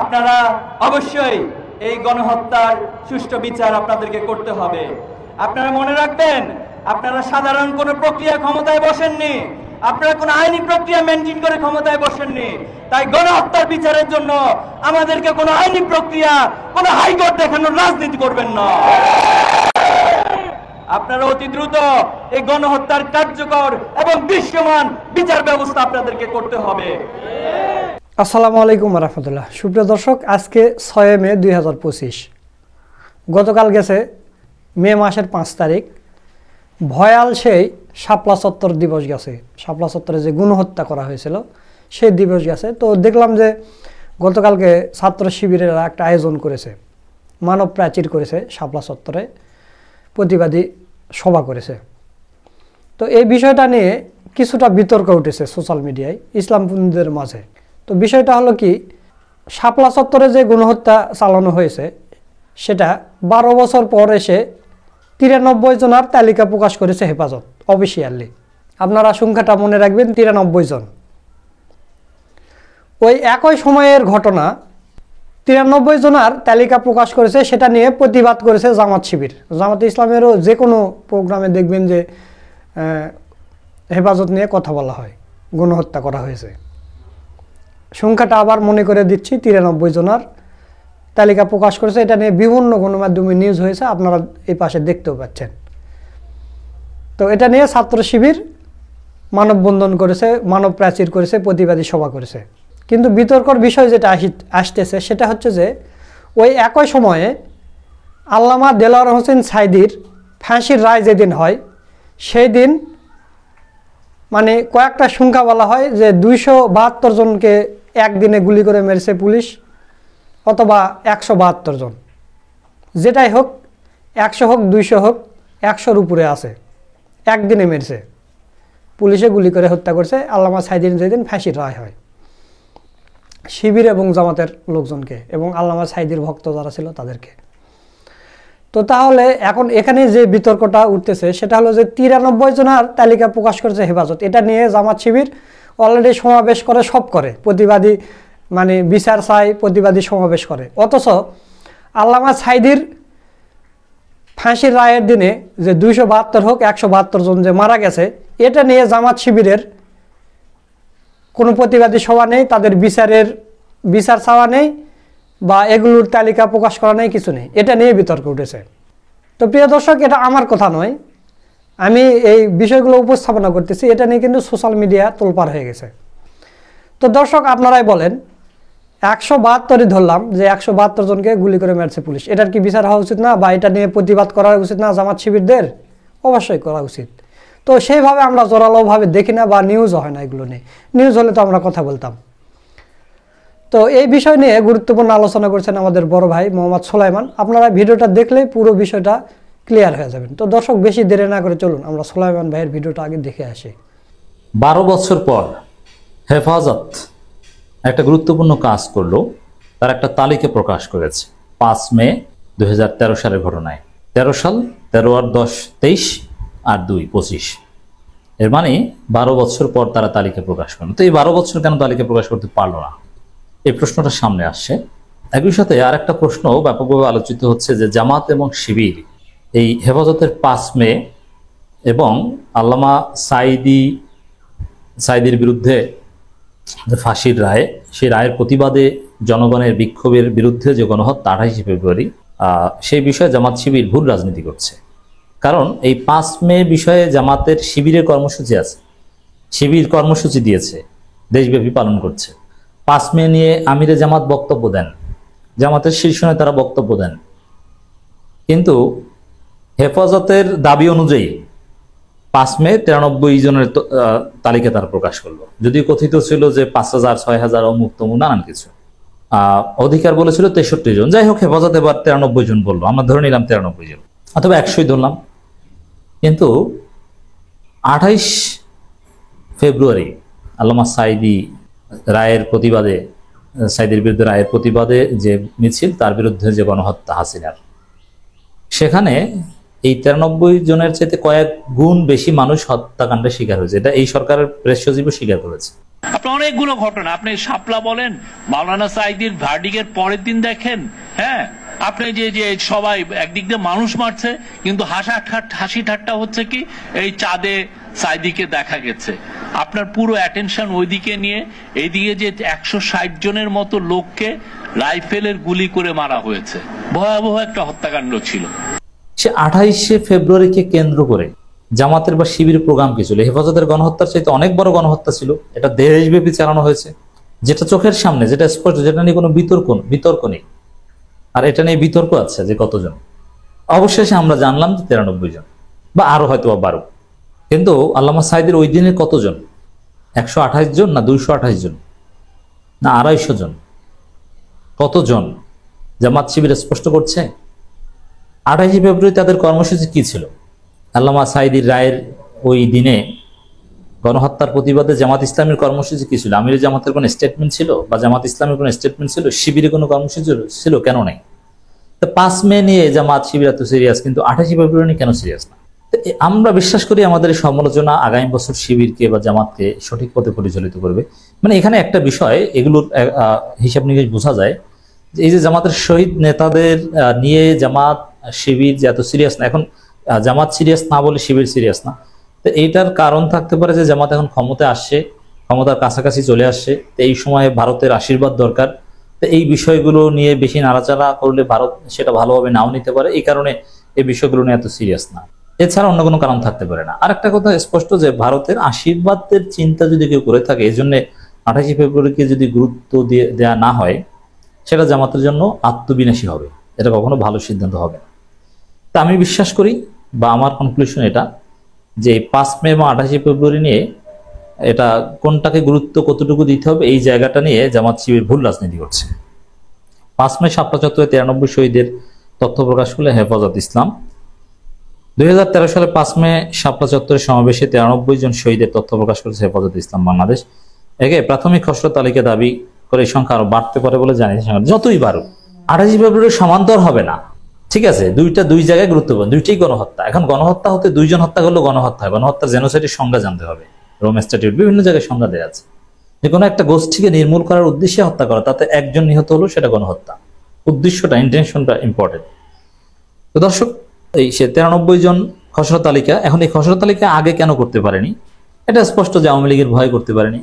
আপনারা অবশ্যই এই গণহত্যার সুষ্ঠু বিচার আপনাদেরকে করতে হবে। আপনারা মনে রাখবেন, আপনারা সাধারণ কোনো প্রক্রিয়া ক্ষমতায় বসেননি, আপনারা কোনো আইনি প্রক্রিয়া মেনটেন করে ক্ষমতায় বসেননি। তাই গণহত্যার বিচারের জন্য আমাদেরকে কোনো আইনি প্রক্রিয়া, কোনো হাইকোর্ট দেখানোর রাজনীতি করবেন না। আপনারা অতি দ্রুত এই গণহত্যার কার্যকর এবং দৃশ্যমান বিচার ব্যবস্থা আপনাদেরকে করতে হবে। আসসালামু আলাইকুম রহমতুল্লাহ। সুপ্রিয় দর্শক, আজকে 6 মে 2025। গতকাল গেছে মে মাসের 5 তারিখ। ভয়াল সেই শাপলা চত্বর দিবস গেছে। শাপলা চত্বরে যে গণহত্যা করা হয়েছিল সেই দিবস গেছে। তো দেখলাম যে গতকালকে ছাত্র শিবিরেরা একটা আয়োজন করেছে, মানব প্রাচীর করেছে, শাপলা চত্বরে প্রতিবাদী সভা করেছে। তো এই বিষয়টা নিয়ে কিছুটা বিতর্ক উঠেছে সোশ্যাল মিডিয়ায়, ইসলামপন্থীদের মাঝে। তো বিষয়টা হলো কি, শাপলা চত্বরে যে গণহত্যা চালানো হয়েছে সেটা 12 বছর পর এসে 93 জনের তালিকা প্রকাশ করেছে হেফাজত অফিসিয়ালি। আপনারা সংখ্যাটা মনে রাখবেন, 93 জন। ওই একই সময়ের ঘটনা 93 জনের তালিকা প্রকাশ করেছে, সেটা নিয়ে প্রতিবাদ করেছে জামাত শিবির। জামাতে ইসলামেরও যে কোনো প্রোগ্রামে দেখবেন যে হেফাজত নিয়ে কথা বলা হয়, গণহত্যা করা হয়েছে। সংখ্যাটা আবার মনে করে দিচ্ছি, 93 জনের তালিকা প্রকাশ করেছে। এটা নিয়ে বিভিন্ন গণমাধ্যমে নিউজ হয়েছে, আপনারা এই পাশে দেখতেও পাচ্ছেন। তো এটা নিয়ে ছাত্র শিবির মানববন্ধন করেছে, মানব প্রাচীর করেছে, প্রতিবাদী সভা করেছে। কিন্তু বিতর্কর বিষয় যেটা আসতেছে সেটা হচ্ছে যে ওই একই সময়ে আল্লামা দেলোয়ার হোসেন সাঈদীর ফাঁসির রায় যেদিন হয় সেই দিন মানে কয়েকটা সংখ্যা বলা হয় যে 272 জনকে একদিনে গুলি করে মেরেছে পুলিশ, অথবা 172 জন, যেটাই হোক, 100 হোক 200 হোক, 100-র উপরে আছে, একদিনে মেরেছে, পুলিশে গুলি করে হত্যা করছে আল্লামা সাঈদীর যেদিন ফাঁসির রায় হয়, শিবির এবং জামাতের লোকজনকে এবং আল্লামা সাঈদীর ভক্ত যারা ছিল তাদেরকে। তো তাহলে এখন এখানে যে বিতর্কটা উঠতেছে সেটা হলো যে 93 জনের তালিকা প্রকাশ করেছে হেফাজত। এটা নিয়ে জামাত শিবির অলরেডি সমাবেশ করে, সব করে, প্রতিবাদী মানে বিচার চাই, প্রতিবাদী সমাবেশ করে। অথচ আল্লামা সাঈদীর ফাঁসির রায়ের দিনে যে 272 হোক 172 জন যে মারা গেছে, এটা নিয়ে জামাত শিবিরের কোনো প্রতিবাদী সভা নেই, তাদের বিচার চাওয়া নেই, বা এগুলোর তালিকা প্রকাশ করা নেই, কিছু নেই। এটা নিয়ে বিতর্ক উঠেছে। তো প্রিয় দর্শক, এটা আমার কথা নয়, আমি এই বিষয়গুলো উপস্থাপনা করতেছি। এটা নিয়ে কিন্তু সোশ্যাল মিডিয়া তোলপাড় হয়ে গেছে। তো দর্শক, আপনারাই বলেন, 172-ই ধরলাম যে 172 জনকে গুলি করে মেরেছে পুলিশ, এটার কি বিচার হওয়া উচিত না? বা এটা নিয়ে প্রতিবাদ করা উচিত না জামাত শিবিরদের? অবশ্যই করা উচিত। তো সেইভাবে আমরা জোরালোভাবে দেখি না, বা নিউজও হয় না এগুলো নিয়ে। নিউজ হলে তো আমরা কথা বলতাম। তো এই বিষয় নিয়ে গুরুত্বপূর্ণ আলোচনা করছেন আমাদের বড় ভাই মোহাম্মদ সোলাইমান। আপনারা ভিডিওটা দেখলেই পুরো বিষয়টা ক্লিয়ার হয়ে যাবেন। তো দর্শক, বেশি দেরি না করে চলুন আমরা সোলাইমান ভাইয়ের ভিডিওটা আগে দেখে আসি। 12 বছর পর হেফাজত একটা গুরুত্বপূর্ণ কাজ করলো, তার একটা তালিকা প্রকাশ করেছে 5 মে 2013 সালের ঘটনায়। 13 সাল, 13 আর 10 23 আর 2 25, এর মানে 12 বছর পর তারা তালিকা প্রকাশ করলো। তো এই 12 বছর কেন তালিকা প্রকাশ করতে পারলো না, এই প্রশ্নটা সামনে আসছে। একই সাথে আর একটা প্রশ্ন ব্যাপকভাবে আলোচিত হচ্ছে যে জামাত এবং শিবির এই হেফাজতের 5 মে এবং আল্লামা সাঈদীর বিরুদ্ধে যে ফাঁসির রায়, সেই রায়ের প্রতিবাদে জনগণের বিক্ষোভের বিরুদ্ধে যে গণহত্যা 28 ফেব্রুয়ারি, সেই বিষয়ে জামাত শিবির ভুল রাজনীতি করছে। কারণ এই 5 মে বিষয়ে জামাতের শিবিরের কর্মসূচি আছে, শিবির কর্মসূচি দিয়েছে, দেশব্যাপী পালন করছে। 5 মে নিয়ে আমিরে জামাত বক্তব্য দেন, জামাতের শীর্ষ নেতারা বক্তব্য দেন, কিন্তু হেফাজতের দাবি অনুযায়ী 5 মে 93 জনের তালিকা তারা প্রকাশ করলো। যদিও কথিত ছিল যে 5000 6000 অমুক তমুক নানান কিছু, অধিকার বলেছিল 63 জন। যাই হোক, হেফাজত এবার 93 জন বললো, আমরা ধরে নিলাম 93 জন, অথবা 100ই ধরলাম। কিন্তু 28 ফেব্রুয়ারি আল্লামা সাঈদীর বিরুদ্ধে রায়ের প্রতিবাদে যে মিছিল, তার বিরুদ্ধে যে গণহত্যা হাসিনার, সেখানে এই 93 জনের চাইতে কয়েক গুণ বেশি মানুষ হত্যাকাণ্ডের শিকার হয়েছে। এটা এই সরকারের প্রেস সচিবও স্বীকার করেছে। আপনি অনেকগুলো ঘটনা, আপনি শাপলা বলেন, মাওলানা সাঈদীর ভার্ডিকের পরের দিন দেখেন, হ্যাঁ, আপনি যে সবাই একদিক দিয়ে মানুষ মারছে, কিন্তু হাসি ঠাট্টা হচ্ছে কি এই চাঁদে সাঈদীকে দেখা গেছে। আপনার পুরো অ্যাটেনশন ওইদিকে নিয়ে এইদিকে যে 160 জনের মতো লোককে রাইফেলের গুলি করে মারা হয়েছে, ভয়াবহ একটা হত্যাকাণ্ড ছিল। সে 28শে ফেব্রুয়ারিকে কেন্দ্র করে জামাতের বা শিবির প্রোগ্রাম কি ছিল? হেফাজতের গণহত্যার চাইতে অনেক বড় গণহত্যা ছিল। এটা দেশব্যাপী চালানো হয়েছে, যেটা চোখের সামনে, যেটা স্পষ্ট, যেটা নিয়ে কোনো বিতর্ক নেই। আর এটা নিয়ে বিতর্ক আছে যে কতজন। অবশেষে আমরা জানলাম যে 93 জন, বা আরো হয়তো বা 12। কিন্তু আল্লামা সাঈদীর ওই দিনে কতজন? 128 জন, না 228 জন, না 250 জন? কতজন? জামাত শিবির স্পষ্ট করছে। 28শে ফেব্রুয়ারি তাদের কর্মসূচি কি ছিল? আল্লামা সাঈদীর রায়ের ওই দিনে গণহত্যার প্রতিবাদে জামাত ইসলামের কর্মসূচি কি ছিল? আমির জামাতের কোনো স্টেটমেন্ট ছিল, বা জামাত ইসলামের কোনো স্টেটমেন্ট ছিল? শিবিরের কোনো কর্মসূচি ছিল? কেন নাই? তো 5 মে নিয়ে জামাত শিবির এত সিরিয়াস, কিন্তু 28শে ফেব্রুয়ারি কেন সিরিয়াস না? আমরা বিশ্বাস করি আমাদের এই সমালোচনা আগামী বছর শিবিরকে বা জামাতকে সঠিক পথে পরিচালিত করবে। মানে এখানে একটা বিষয়, এগুলোর হিসাব নিকাশ বোঝা যায় যে এই যে জামাতের শহীদ নেতাদের নিয়ে জামাত শিবির যে এত সিরিয়াস না, এখন জামাত সিরিয়াস না বলে শিবির সিরিয়াস না। তো এইটার কারণ থাকতে পারে যে জামাত এখন ক্ষমতায় আসছে, ক্ষমতার কাছাকাছি চলে আসছে। তো এই সময়ে ভারতের আশীর্বাদ দরকার। তো এই বিষয়গুলো নিয়ে বেশি নাড়াচাড়া করলে ভারত সেটা ভালোভাবে নাও নিতে পারে, এই কারণে এই বিষয়গুলো নিয়ে এত সিরিয়াস না। এছাড়া অন্য কোনো কারণ থাকতে পারে না। আর একটা কথা স্পষ্ট, যে ভারতের আশীর্বাদের চিন্তা যদি কেউ করে থাকে, এই জন্য 28শে ফেব্রুয়ারিকে যদি গুরুত্ব দেওয়া না হয়, সেটা জামাতের জন্য আত্মবিনাশী হবে। এটা কখনো ভালো সিদ্ধান্ত হবে না। তা আমি বিশ্বাস করি, বা আমার কনক্লুশন এটা, যে 5 মে এবং 28শে ফেব্রুয়ারি নিয়ে এটা কোনটাকে গুরুত্ব কতটুকু দিতে হবে, এই জায়গাটা নিয়ে জামাত শিবির ভুল রাজনীতি করছে। 5 মে শাপলা চত্বরে 93 শহীদের তথ্য প্রকাশ করলে হেফাজত ইসলাম। 2013 সালে 5 মে শাপলা চত্বরের সমাবেশে 93 জন শহীদের তথ্য প্রকাশ করেছে হেফাজত ইসলাম বাংলাদেশ। একে প্রাথমিক খসড়া তালিকা দাবি করে এই সংখ্যা আরো বাড়তে পারে বলে জানিয়েছে। যতই বাড়ুক 28শে ফেব্রুয়ারি সমান্তর হবে না, ঠিক আছে? দুই জায়গায় গুরুত্বপূর্ণ, দুইটাই গণহত্যা। এখন গণহত্যা হতে 2 জন হত্যা করলেও গণহত্যা হয়। গণহত্যার জেনোসাইডের সংজ্ঞা জানতে হবে। রোম স্ট্যাটিউট বিভিন্ন জায়গায় সংজ্ঞা দেওয়া আছে। যে কোনো একটা গোষ্ঠীকে নির্মূল করার উদ্দেশ্যে হত্যা করা, তাতে একজন নিহত হলো, সেটা গণহত্যা। উদ্দেশ্যটা, ইন্টেনশনটা ইম্পর্টেন্ট। তো দর্শক, এই সে 93 জন খসড়া তালিকা, এখন এই খসড়া তালিকা আগে কেন করতে পারেনি? এটা স্পষ্ট যে আওয়ামী লীগের ভয় করতে পারেনি।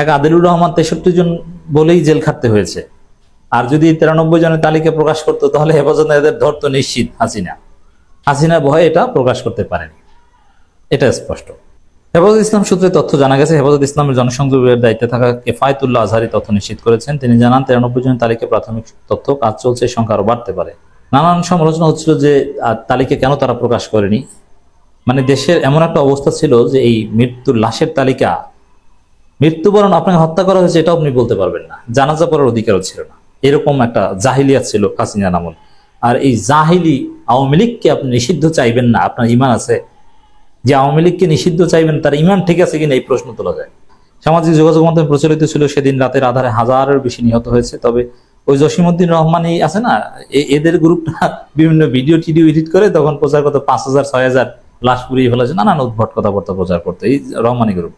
এক আদিলুর রহমান 63 জন বলেই জেল খাটতে হয়েছে। আর যদি 93 জনের তালিকা প্রকাশ করতো, তাহলে হেফাজত এদের ধরতো নিশ্চিত হাসিনা ভয়ে এটা প্রকাশ করতে পারেনি, এটা স্পষ্ট। হেফাজত ইসলাম সূত্রে তথ্য জানা গেছে, হেফাজত ইসলামের জনসংযোগের দায়িত্বে থাকা কেফায়েতুল্লাহ আজহারি তথ্য নিশ্চিত করেছেন। তিনি জানান, 93 জনের তালিকা প্রাথমিক তথ্য, কাজ চলছে, সংখ্যা আরো বাড়তে পারে। নানান সমালোচনা হচ্ছিল যে তালিকা কেন তারা প্রকাশ করেনি। মানে দেশের এমন একটা অবস্থা ছিল যে এই মৃত্যুর লাশের তালিকা, মৃত্যুবরণ, আপনাকে হত্যা করা হয়েছে এটাও আপনি বলতে পারবেন না, জানাজা পড়ার অধিকারও ছিল না। এরকম একটা জাহিলিয়াত ছিল হাসিনা আমল। আর এই জাহিলি আওয়ামী লীগকে আপনি নিষিদ্ধ চাইবেন না, আপনার ইমান আছে? যে আওয়ামী লীগকে নিষিদ্ধ চাইবেন, তার ইমান ঠিক আছে কিনা এই প্রশ্ন তোলা যায়। সামাজিক যোগাযোগ মাধ্যমে প্রচলিত ছিল সেদিন রাতের আধারে 1000-এর বেশি নিহত হয়েছে। তবে ওই জসিমউদ্দিন রহমানি আছে না, এদের গ্রুপটা বিভিন্ন ভিডিও এডিট করে তখন প্রচার করতো 5000-6000 লাশ পুড়িয়ে ফেলেছে, নানান উদ্ভট কথাবার্তা প্রচার করতো এই রহমানি গ্রুপ।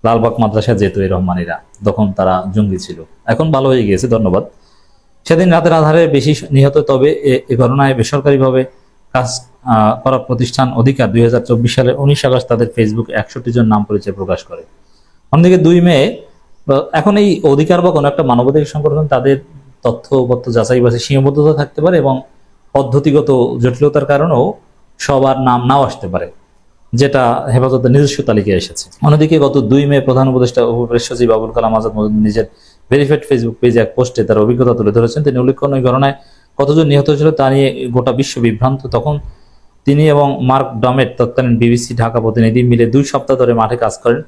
লালবাগ মাদ্রাসা যেত এই রহমানিরা, তখন তারা জঙ্গি ছিল, এখন ভালো হয়ে গিয়েছে, ধন্যবাদ। সেদিন রাতের আধারে বেশি নিহত। তবে এ ঘটনায় বেসরকারিভাবে কাজ করা প্রতিষ্ঠান অধিকার 2024 সালের 19 আগস্ট তাদের ফেসবুকে 61 জন নাম পরিচয় প্রকাশ করে। অন্যদিকে 2 মে, এখন এই অধিকার বা কোনো একটা মানবাধিকার সংগঠন, তাদের তথ্যপত্র যাচাই বাছাই সীমাবদ্ধতা থাকতে পারে এবং পদ্ধতিগত জটিলতার কারণেও সবার নাম নাও আসতে পারে, যেটা হেফাজতের নিজস্ব তালিকায় এসেছে। অন্যদিকে গত 2 মে প্রধান উপদেষ্টা উপপ্রেস সচিব আবুল কালাম আজাদ মজুমদার নিজের ভেরিফাইড ফেসবুক পেজে এক পোস্টে তার অভিজ্ঞতা তুলে ধরেছেন। তিনি উল্লেখ করেন, ওই ঘটনায় কতজন নিহত হয়েছিল তা নিয়ে গোটা বিশ্ব বিভ্রান্ত। তখন তিনি এবং মার্ক ডমেট, তৎকালীন বিবিসি ঢাকা প্রতিনিধি, মিলে 2 সপ্তাহ ধরে মাঠে কাজ করেন।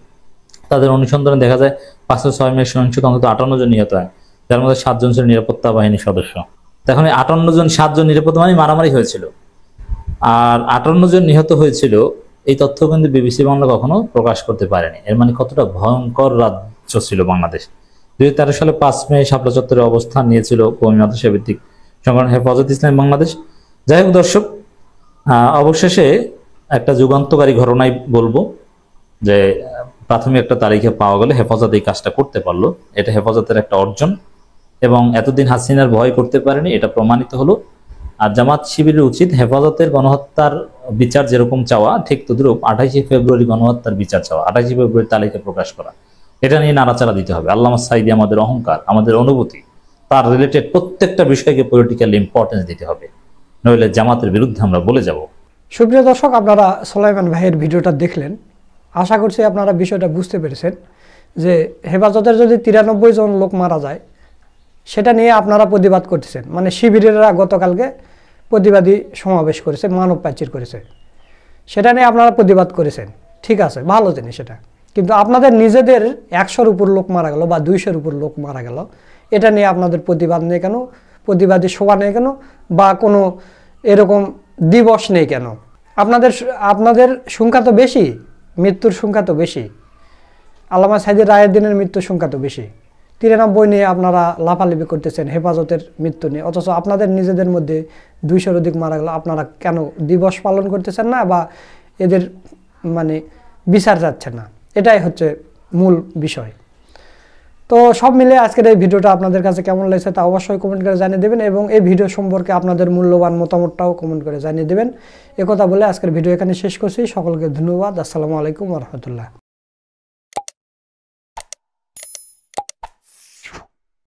তাদের অনুসন্ধানে দেখা যায় 506 মে সহিংসতা অন্তত 58 জন নিহত হয়, যার মধ্যে 7 জন ছিল নিরাপত্তা বাহিনীর সদস্য। এখন 58 জন, 7 জন নিরাপত্তা বাহিনী মারামারি হয়েছিল, আর 58 জন নিহত হয়েছিল। এই তথ্য কিন্তু বিবিসি বাংলা কখনো প্রকাশ করতে পারেনি। এর মানে কতটা ভয়ঙ্কর রাজ্য ছিল বাংলাদেশ। 2013 সালে 5 মে শাপলা চত্বরে অবস্থান নিয়েছিল কওমি মাদ্রাসা ভিত্তিক সংগঠন হেফাজত ইসলাম বাংলাদেশ। যাই হোক দর্শক, অবশেষে একটা যুগান্তকারী ঘটনাই বলবো, যে প্রাথমিক একটা তালিকা পাওয়া গেলে হেফাজত এই কাজটা করতে পারলো, এটা হেফাজতের একটা অর্জন এবং এতদিন হাসিনার ভয় করতে পারেনি, এটা প্রমাণিত হলো। আর জামাত শিবিরের উচিত হেফাজতের গণহত্যার বিচার যেরকম চাওয়া, ঠিক তদ্রুপ 28 ফেব্রুয়ারি গণহত্যার বিচার চাওয়া, 28 ফেব্রুয়ারি তালিকা প্রকাশ করা, এটা নিয়ে নাড়াচাড়া দিতে হবে। আল্লামা সাঈদী আমাদের অহংকার, আমাদের অনুভূতি, তার রিলেটেড প্রত্যেকটা বিষয়কে পলিটিক্যাল ইম্পর্টেন্স দিতে হবে, নইলে জামাতের বিরুদ্ধে আমরা বলে যাব। সুপ্রিয় দর্শক, আপনারা সোলাইমান ভাইয়ের ভিডিওটা দেখলেন, আশা করছি আপনারা বিষয়টা বুঝতে পেরেছেন যে হেফাজতের যদি 93 জন লোক মারা যায় সেটা নিয়ে আপনারা প্রতিবাদ করতেছেন। মানে শিবিরেরা গতকালকে প্রতিবাদী সমাবেশ করেছে, মানব পাচার করেছে, সেটা নিয়ে আপনারা প্রতিবাদ করেছেন, ঠিক আছে, ভালো জিনিস সেটা। কিন্তু আপনাদের নিজেদের 100-র উপর লোক মারা গেল বা 200-র উপর লোক মারা গেল, এটা নিয়ে আপনাদের প্রতিবাদ নেই কেন, প্রতিবাদী সভা নেই কেন, বা কোনো এরকম দিবস নেই কেন? আপনাদের সংখ্যা তো বেশি, মৃত্যুর সংখ্যা তো বেশি, আল্লামা সাঈদীর রায়ের দিনের মৃত্যুর সংখ্যা তো বেশি। 93 নিয়ে আপনারা লাফালাফি করতেছেন হেফাজতের মৃত্যু নিয়ে, অথচ আপনাদের নিজেদের মধ্যে 200-র অধিক মারা গেল, আপনারা কেন দিবস পালন করতেছেন না বা এদের মানে বিচার যাচ্ছেন না? এটাই হচ্ছে মূল বিষয়। তো সব মিলে আজকের এই ভিডিওটা আপনাদের কাছে কেমন লেগেছে তা অবশ্যই কমেন্ট করে জানিয়ে দেবেন এবং এই ভিডিও সম্পর্কে আপনাদের মূল্যবান মতামতটাও কমেন্ট করে জানিয়ে দেবেন। একথা বলে আজকের ভিডিও এখানে শেষ করছি। সকলকে ধন্যবাদ। আসসালামু আলাইকুম ওয়া রাহমাতুল্লাহ।